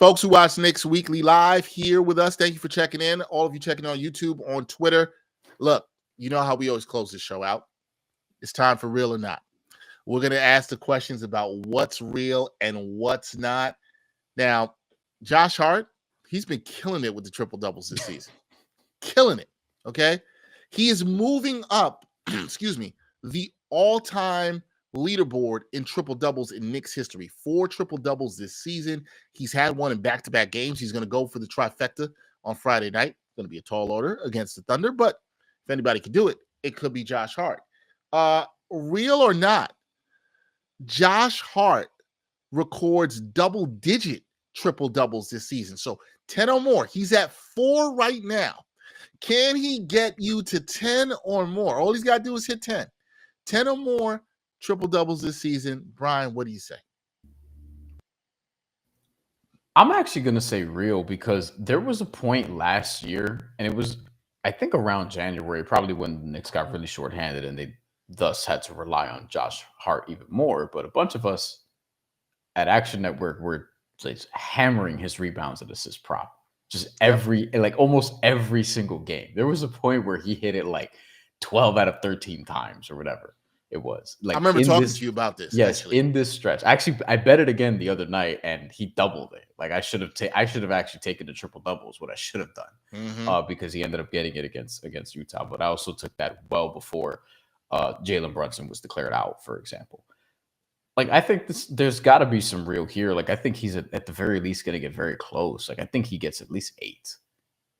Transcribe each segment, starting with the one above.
Folks who watch Knicks Weekly Live here with us, thank you for checking in. All of you checking on YouTube, on Twitter. Look, you know how we always close this show out. It's time for Real or Not. We're going to ask the questions about what's real and what's not. Now, Josh Hart, he's been killing it with the triple-doubles this season. Killing it, okay? He is moving up, the all-time leaderboard in triple-doubles in Knicks history. 4 triple-doubles this season. He's had one in back-to-back games. He's going to go for the trifecta on Friday night. It's going to be a tall order against the Thunder, but if anybody can do it, it could be Josh Hart. Real or not, Josh Hart records double-digit triple-doubles this season. So 10 or more. He's at 4 right now. Can he get you to 10 or more? All he's got to do is hit 10. 10 or more triple-doubles this season. Bryan, what do you say? I'm actually going to say real because there was a point last year, and it was, I think, around January, probably when the Knicks got really shorthanded and they thus had to rely on Josh Hart even more. But a bunch of us at Action Network were just hammering his rebounds and assist prop. Just almost every single game. There was a point where he hit it like 12 out of 13 times or whatever it was. Like, I remember talking to you about this. Yes, actually. In this stretch. Actually, I bet it again the other night, and he doubled it. Like, I should have actually taken the triple doubles, what I should have done, because he ended up getting it against Utah. But I also took that well before Jalen Brunson was declared out, for example. Like, I think there's got to be some real here. Like, I think he's at the very least going to get very close. Like, I think he gets at least 8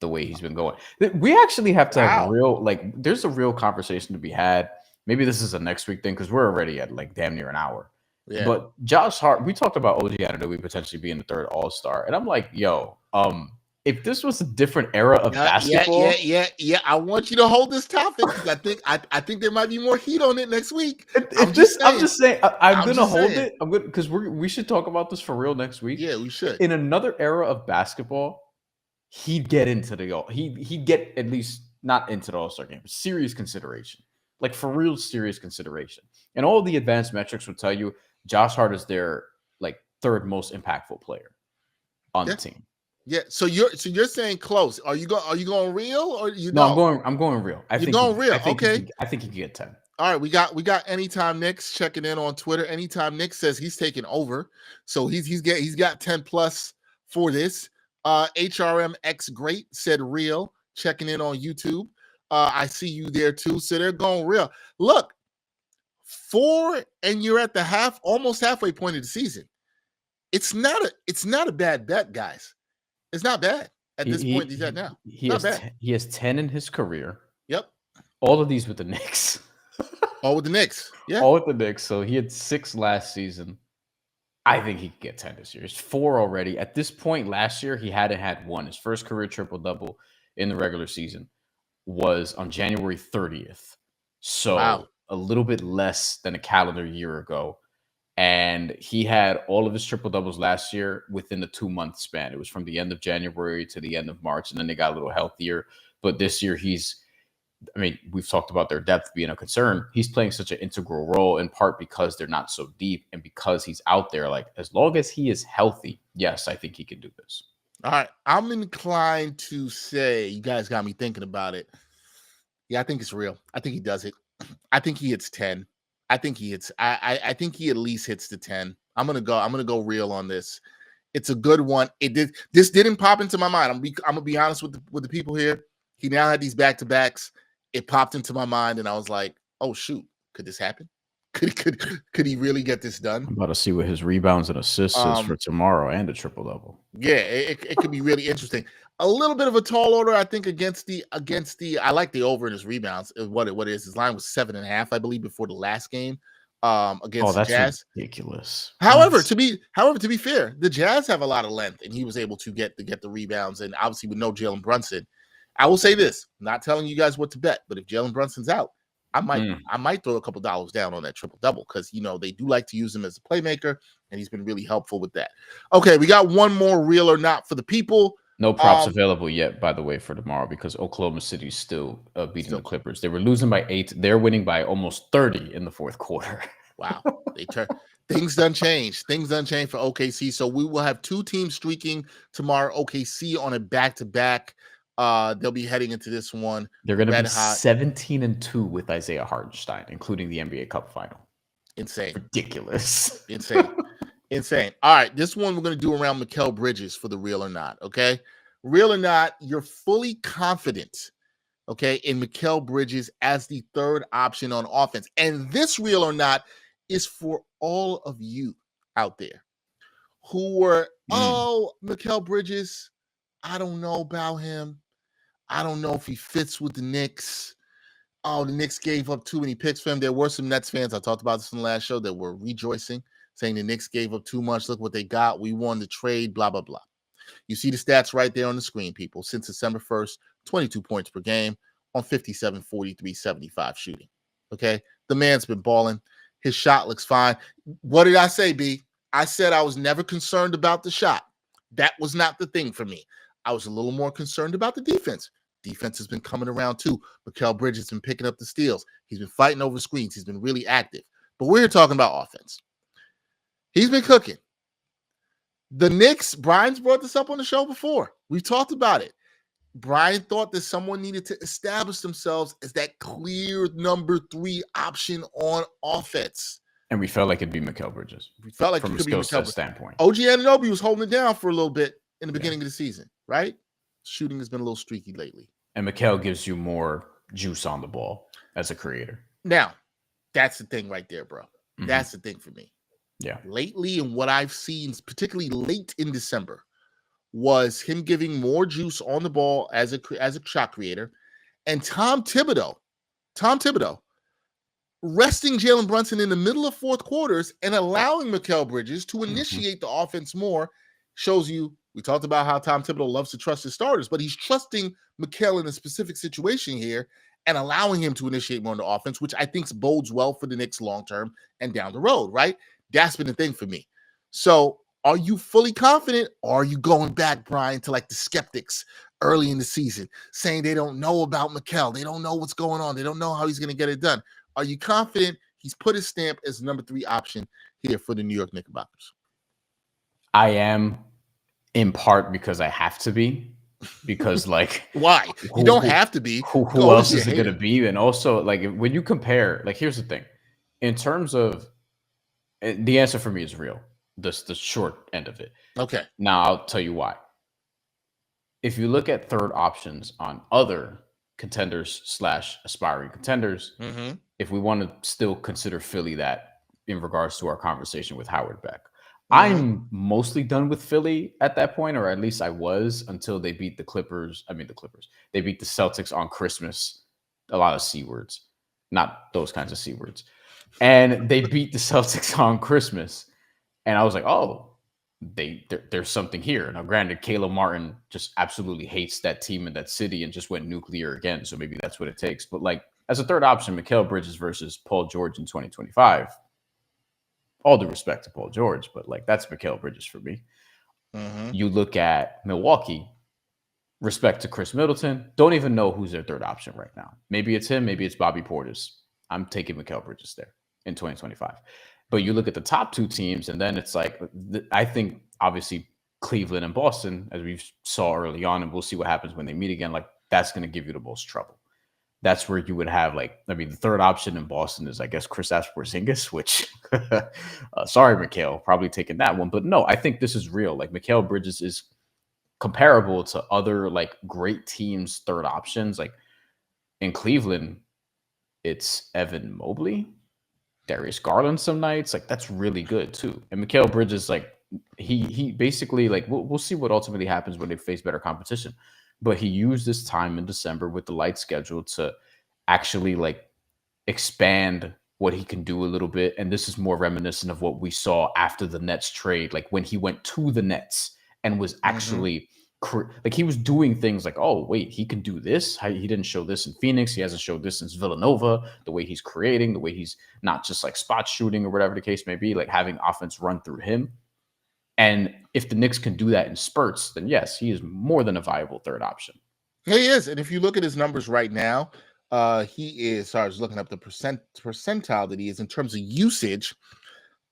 the way he's been going. We actually have to have there's a real conversation to be had. Maybe this is a next week thing because we're already at like damn near an hour. Yeah. But Josh Hart, we talked about OG Anunoby potentially being the 3rd All-Star. And I'm like, if this was a different era of basketball. Yeah. I want you to hold this topic because I think there might be more heat on it next week. I'm just saying I'm gonna hold it. I'm good because we should talk about this for real next week. Yeah, we should. In another era of basketball, he'd get into he'd get at least not into the All-Star game, but serious consideration. Like, for real serious consideration. And all the advanced metrics would tell you Josh Hart is their like 3rd most impactful player on the team. Yeah. So you're saying close. Are you going real or you No, I'm going real. You're going real. Okay. I think he can get 10. All right, we got Anytime Knicks checking in on Twitter. Anytime Knicks says he's taking over. So he's got 10 plus for this. HRMX Great said real, checking in on YouTube. I see you there too. So they're going real. Look, 4 and you're at the almost halfway point of the season. It's not a bad bet, guys. It's not bad at this point he's at now. He has 10 in his career. Yep. All of these with the Knicks. All with the Knicks. Yeah. All with the Knicks. So he had 6 last season. I think he could get 10 this year. It's 4 already. At this point last year, he hadn't had 1. His first career triple-double in the regular season was on January 30th. So a little bit less than a calendar year ago. And he had all of his triple-doubles last year within the 2-month span. It was from the end of January to the end of March, and then they got a little healthier. But this year we've talked about their depth being a concern. He's playing such an integral role, in part because they're not so deep and because he's out there. Like, as long as he is healthy, yes, I think he can do this. All right, I'm inclined to say, you guys got me thinking about it. Yeah, I think it's real. I think he does it. I think he hits 10. I think he at least hits the 10. I'm gonna go real on this. It's a good one. This didn't pop into my mind. I'm gonna be honest with the people here. He now had these back-to-backs. It popped into my mind, and I was like, oh shoot, could this happen? Could he really get this done? I'm about to see what his rebounds and assists is for tomorrow and a triple-double. Yeah, it could be really interesting. A little bit of a tall order, I think, against the. I like the over in his rebounds. What it is. His line was 7.5, I believe, before the last game against the Jazz. Ridiculous. However, to be fair, the Jazz have a lot of length, and he was able to get the rebounds. And obviously, with no Jalen Brunson, I will say this: I'm not telling you guys what to bet, but if Jalen Brunson's out, I might throw a couple dollars down on that triple double because they do like to use him as a playmaker, and he's been really helpful with that. Okay, we got one more real or not for the people. No props available yet, by the way, for tomorrow because Oklahoma City's still beating the Clippers. They were losing by 8. They're winning by almost 30 in the 4th quarter. Wow, Things done changed. Things done changed for OKC. So we will have two teams streaking tomorrow. OKC on a back-to-back. They'll be heading into this one. They're going to be red hot. 17-2 with Isaiah Hartenstein, including the NBA Cup final. Insane. Ridiculous. Insane. Insane. All right, this one we're going to do around Mikal Bridges for the real or not, okay? Real or not, you're fully confident, okay, in Mikal Bridges as the third option on offense. And this real or not is for all of you out there who were, Mikal Bridges, I don't know about him. I don't know if he fits with the Knicks. Oh, the Knicks gave up too many picks for him. There were some Nets fans, I talked about this in the last show, that were rejoicing, saying the Knicks gave up too much. Look what they got. We won the trade, blah, blah, blah. You see the stats right there on the screen, people. Since December 1st, 22 points per game on 57, 43, 75 shooting. Okay? The man's been balling. His shot looks fine. What did I say, B? I said I was never concerned about the shot. That was not the thing for me. I was a little more concerned about the defense. Defense has been coming around too. Mikal Bridges has been picking up the steals. He's been fighting over screens. He's been really active. But we're talking about offense. He's been cooking. The Knicks, Bryan's brought this up on the show before. We've talked about it. Bryan thought that someone needed to establish themselves as that clear number 3 option on offense. And we felt like it'd be Mikal Bridges. We felt like from it a could be skill Mikal set Bridges. standpoint. OG Anunoby was holding it down for a little bit in the beginning of the season, right? Shooting has been a little streaky lately. And Mikal gives you more juice on the ball as a creator. Now, that's the thing right there, bro. Mm-hmm. That's the thing for me. Yeah. Lately, and what I've seen, particularly late in December, was him giving more juice on the ball as a shot creator. And Tom Thibodeau, resting Jalen Brunson in the middle of fourth quarters and allowing Mikal Bridges to initiate the offense more, shows you, we talked about how Tom Thibodeau loves to trust his starters, but he's trusting Mikal in a specific situation here and allowing him to initiate more on the offense, which I think bodes well for the Knicks long-term and down the road, right? That's been the thing for me. So are you fully confident, or are you going back, Bryan, to like the skeptics early in the season saying they don't know about Mikal? They don't know what's going on. They don't know how he's going to get it done. Are you confident he's put his stamp as number 3 option here for the New York Knickerbockers? I am, in part because I have to be. Because like, why? You don't have to be. Who else is it going to be? And also, like, when you compare, like, here's the thing. In terms of, the answer for me is real. The short end of it. Okay. Now I'll tell you why. If you look at third options on other contenders / aspiring contenders, if we want to still consider Philly that in regards to our conversation with Howard Beck, I'm mostly done with Philly at that point, or at least I was until they beat the Clippers. They beat the Celtics on Christmas. A lot of C words, not those kinds of C words. And they beat the Celtics on Christmas. And I was like, oh, there's something here. Now, granted, Caleb Martin just absolutely hates that team and that city and just went nuclear again. So maybe that's what it takes. But like, as a third option, Mikal Bridges versus Paul George in 2025. All due respect to Paul George, but like, that's Mikal Bridges for me. You look at Milwaukee, respect to Chris Middleton. Don't even know who's their third option right now. Maybe it's him. Maybe it's Bobby Portis. I'm taking Mikal Bridges there in 2025. But you look at the top 2 teams, and then it's like, I think obviously Cleveland and Boston, as we saw early on, and we'll see what happens when they meet again, like that's going to give you the most trouble. That's where you would have the third option in Boston is, I guess, Kristaps Porzingis, which, sorry, Mikal, probably taking that one. But no, I think this is real. Like Mikal Bridges is comparable to other like great teams' third options. Like in Cleveland, it's Evan Mobley, Darius Garland some nights. Like that's really good too. And Mikal Bridges, like he basically, like we'll see what ultimately happens when they face better competition. But he used this time in December with the light schedule to actually like expand what he can do a little bit. And this is more reminiscent of what we saw after the Nets trade, like when he went to the Nets and was actually like he was doing things like, oh, wait, he can do this. He didn't show this in Phoenix. He hasn't showed this since Villanova, the way he's creating, the way he's not just like spot shooting or whatever the case may be, like having offense run through him. And if the Knicks can do that in spurts, then yes, he is more than a viable third option. Yeah, he is. And if you look at his numbers right now, he is, sorry, I was looking up the percentile that he is in terms of usage.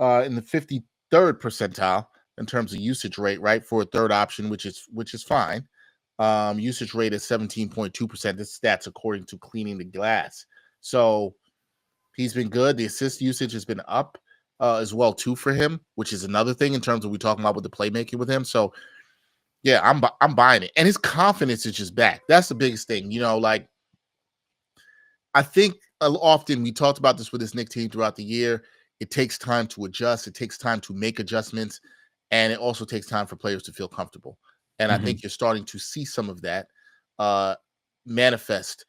in the 53rd percentile in terms of usage rate, right, for a third option, which is fine. Usage rate is 17.2%. This stats according to Cleaning the Glass. So he's been good. The assist usage has been up as well too for him, which is another thing in terms of we talking about with the playmaking with him. So yeah, I'm buying it, and his confidence is just back. That's the biggest thing, like I think often we talked about this with this Knicks team throughout the year. It takes time to adjust. It takes time to make adjustments, and it also takes time for players to feel comfortable. And I think you're starting to see some of that manifest